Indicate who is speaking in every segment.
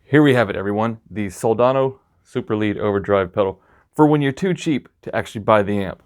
Speaker 1: Here we have it, everyone, the Soldano Super Lead Overdrive pedal for when you're too cheap to actually buy the amp.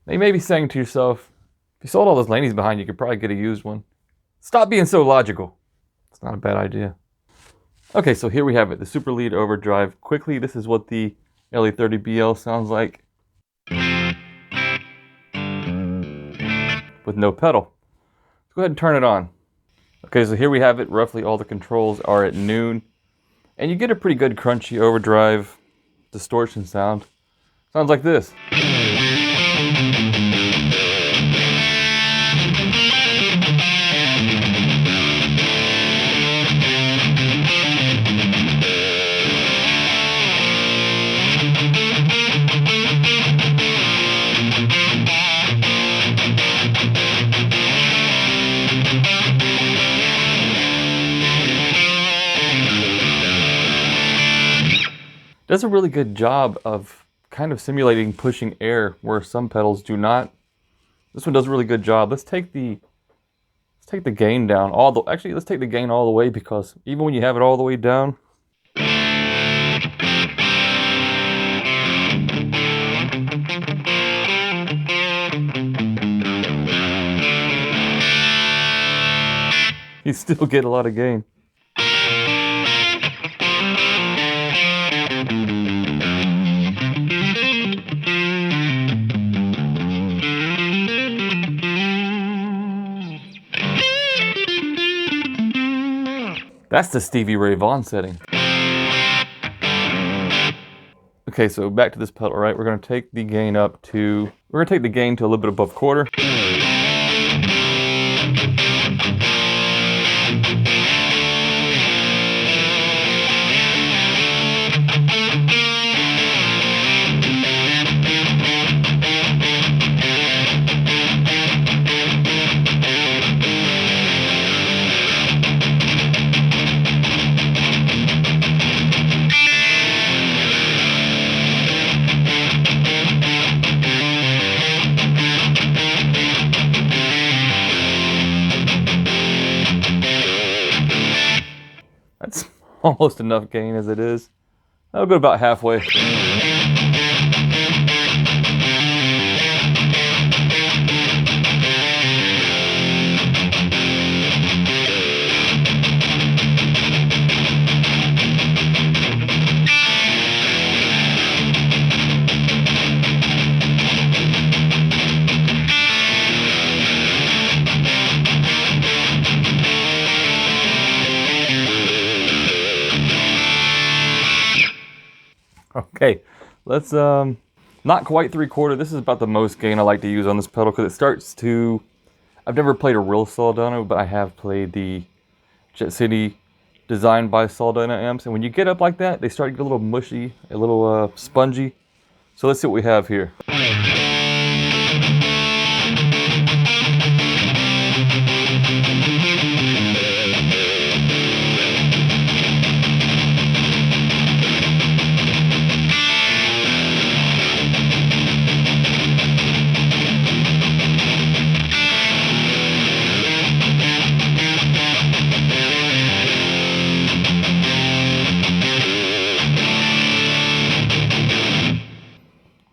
Speaker 1: Now you may be saying to yourself, if you sold all those Laneys behind you, could probably get a used one. Stop being so logical. It's not a bad idea. Okay, so here we have it, the Super Lead Overdrive. Quickly, this is what the LA30BL sounds like with no pedal. Let's go ahead and turn it on. Okay, so here we have it. Roughly all the controls are at noon. And you get a pretty good crunchy overdrive distortion sound. Sounds like this. Does a really good job of kind of simulating pushing air where some pedals do not. This one does a really good job. Let's take the gain down actually let's take the gain all the way, because even when you have it all the way down, you still get a lot of gain. That's the Stevie Ray Vaughan setting. Okay, so back to this pedal, right? We're gonna take the gain to a little bit above quarter. That's almost enough gain as it is. I'll go about halfway. Okay, let's not quite 3/4. This is about the most gain I like to use on this pedal, because it starts to, I've never played a real Soldano, but I have played the Jet City designed by Soldano amps, and when you get up like that, they start to get a little mushy, a little spongy. So let's see what we have here.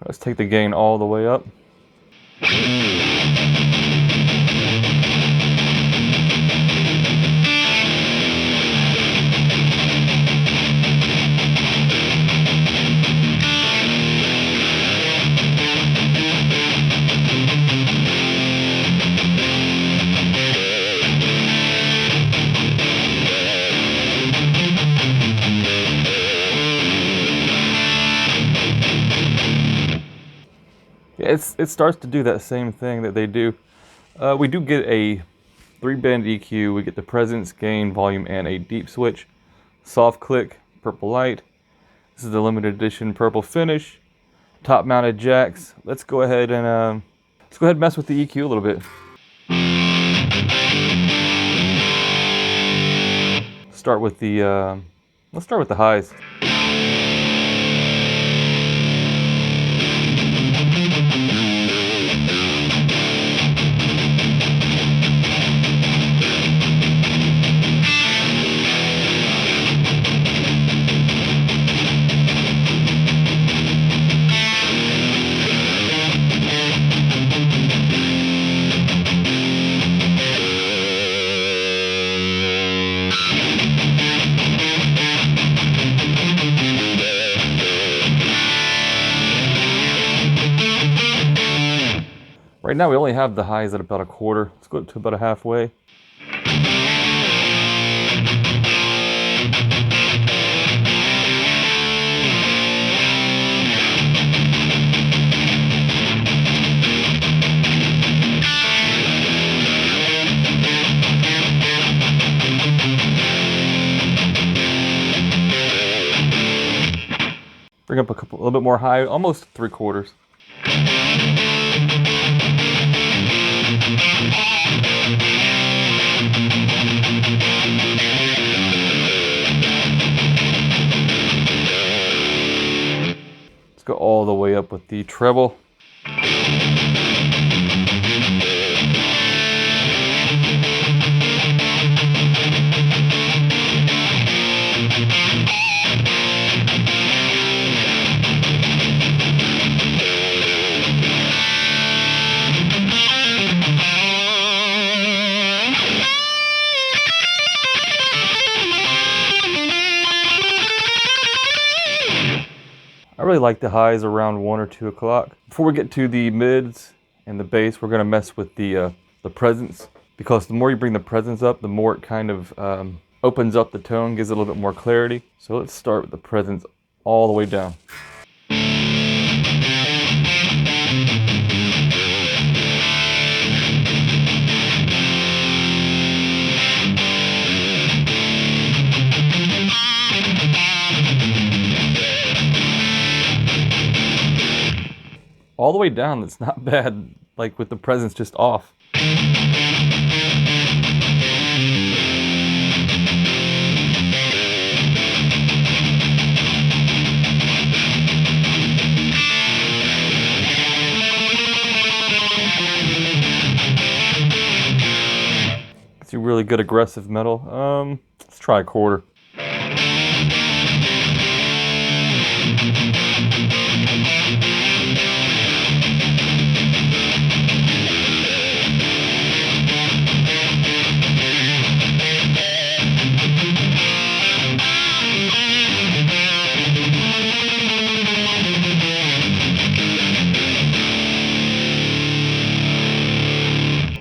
Speaker 1: Let's take the gain all the way up. It starts to do that same thing that they do. We do get a 3-band EQ. We get the presence, gain, volume, and a deep switch. Soft click, purple light. This is the limited edition purple finish. Top mounted jacks. Let's go ahead and mess with the EQ a little bit. Let's start with the highs. Right now we only have the highs at about a quarter. Let's go to about a halfway. Bring up a little bit more high, almost 3/4. Let's go all the way up with the treble. I really like the highs around 1 or 2 o'clock. Before we get to the mids and the bass, we're going to mess with the presence, because the more you bring the presence up, the more it kind of opens up the tone, gives it a little bit more clarity. So let's start with the presence all the way down. All the way down, that's not bad, like with the presence just off. It's a really good aggressive metal. Let's try a quarter.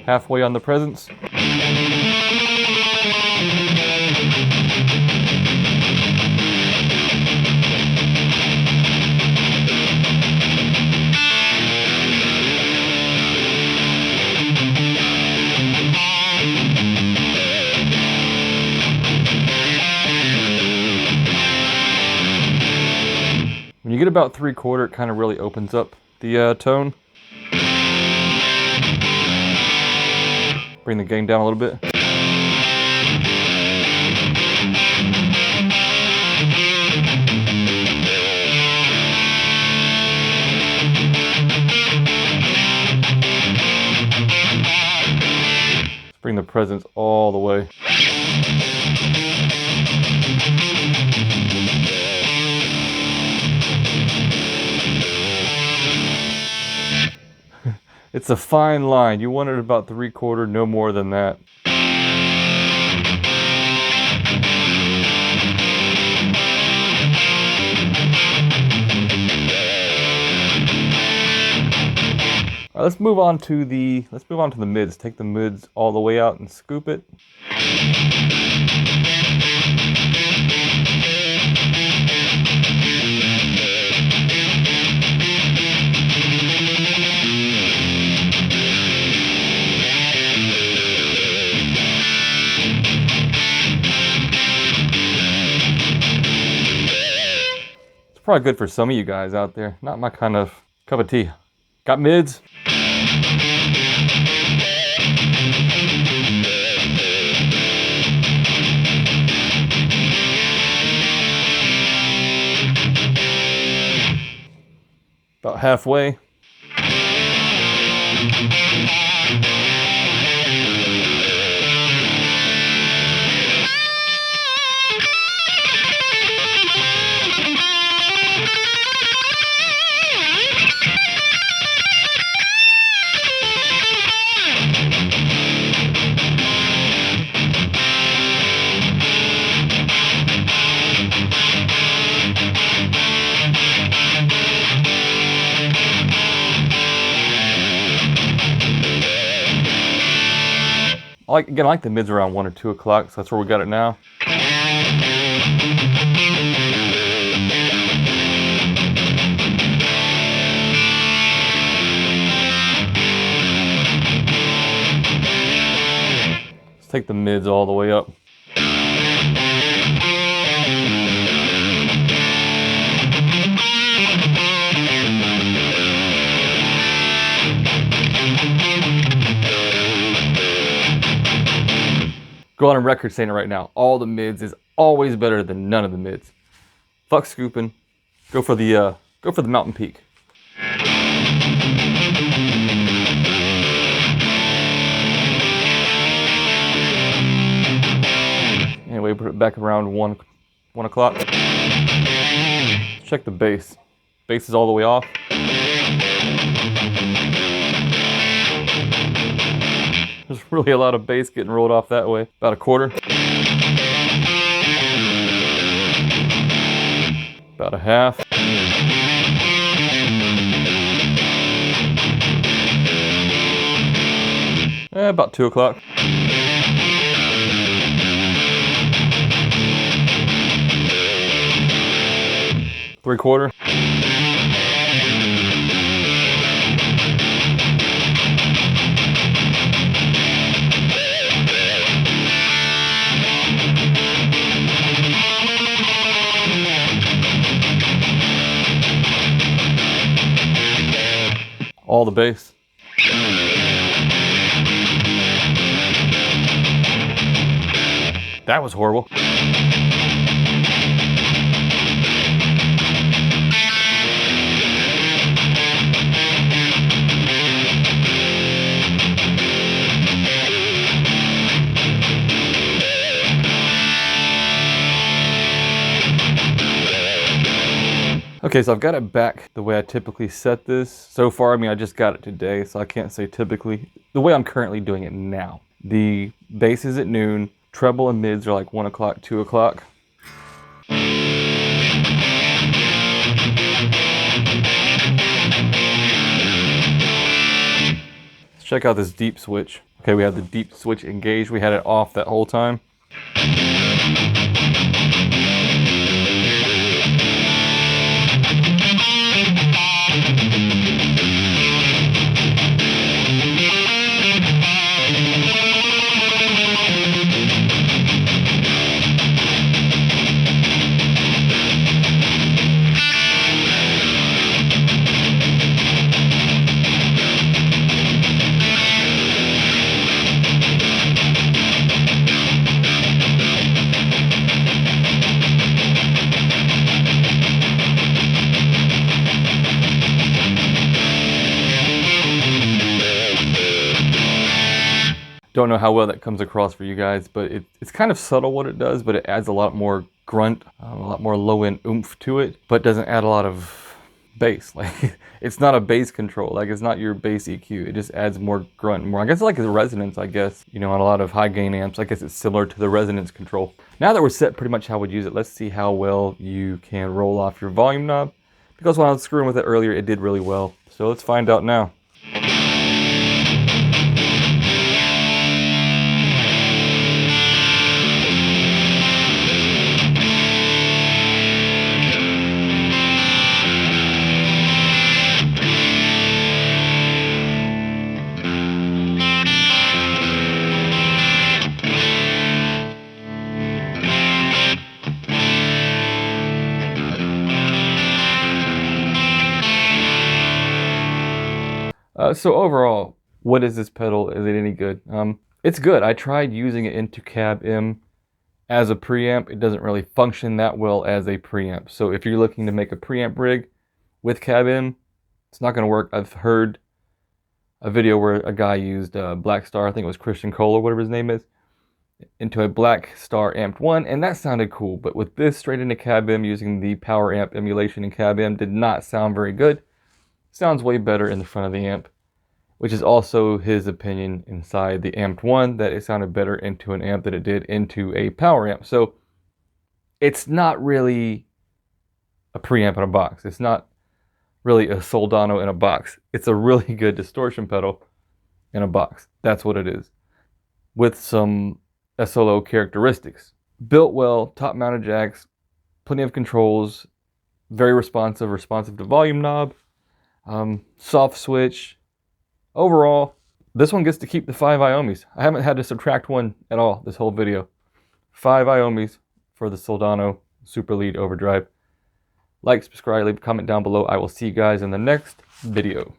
Speaker 1: Halfway on the presence. When you get about 3/4, it kind of really opens up the tone. Bring the gain down a little bit. Let's bring the presence all the way. It's a fine line. You want it about 3/4, no more than that. All right, let's move on to the mids. Take the mids all the way out and scoop it. It's probably good for some of you guys out there. Not my kind of cup of tea. Got mids. About halfway. I like the mids around 1 or 2 o'clock, so that's where we got it now. Let's take the mids all the way up. Go on record saying it right now. All the mids is always better than none of the mids. Fuck scooping. Go for the mountain peak. Anyway, put it back around 1 o'clock. Check the bass. Bass is all the way off. There's really a lot of bass getting rolled off that way. About 1/4. About 1/2. About 2 o'clock. Three-quarter. All the bass. That was horrible. Okay, so I've got it back the way I typically set this. So far, I mean, I just got it today, so I can't say typically. The way I'm currently doing it now. The bass is at noon, treble and mids are like 1 o'clock, 2 o'clock. Let's check out this deep switch. Okay, we have the deep switch engaged. We had it off that whole time. Don't know how well that comes across for you guys, but it's kind of subtle what it does, but it adds a lot more grunt, a lot more low-end oomph to it, but doesn't add a lot of bass. Like, it's not a bass control. Like, it's not your bass EQ. It just adds more grunt, more, I guess, like a resonance, I guess. You know, on a lot of high gain amps, I guess it's similar to the resonance control. Now that we're set pretty much how we'd use it, let's see how well you can roll off your volume knob. Because when I was screwing with it earlier, it did really well. So let's find out now. So overall, what is this pedal? Is it any good? It's good. I tried using it into Cab M as a preamp. It doesn't really function that well as a preamp. So if you're looking to make a preamp rig with Cab M, it's not going to work. I've heard a video where a guy used Black Star, I think it was Christian Cole or whatever his name is, into a Black Star amped one, and that sounded cool. But with this straight into Cab M using the power amp emulation in Cab M did not sound very good. Sounds way better in the front of the amp, which is also his opinion inside the amped one, that it sounded better into an amp than it did into a power amp. So it's not really a preamp in a box. It's not really a Soldano in a box. It's a really good distortion pedal in a box. That's what it is, with some SLO characteristics. Built well, top mounted jacks, plenty of controls, very responsive to volume knob, soft switch. Overall, this one gets to keep the 5 Iomis. I haven't had to subtract one at all this whole video. 5 Iomis for the Soldano Super Lead Overdrive. Like, subscribe, leave a comment down below. I will see you guys in the next video.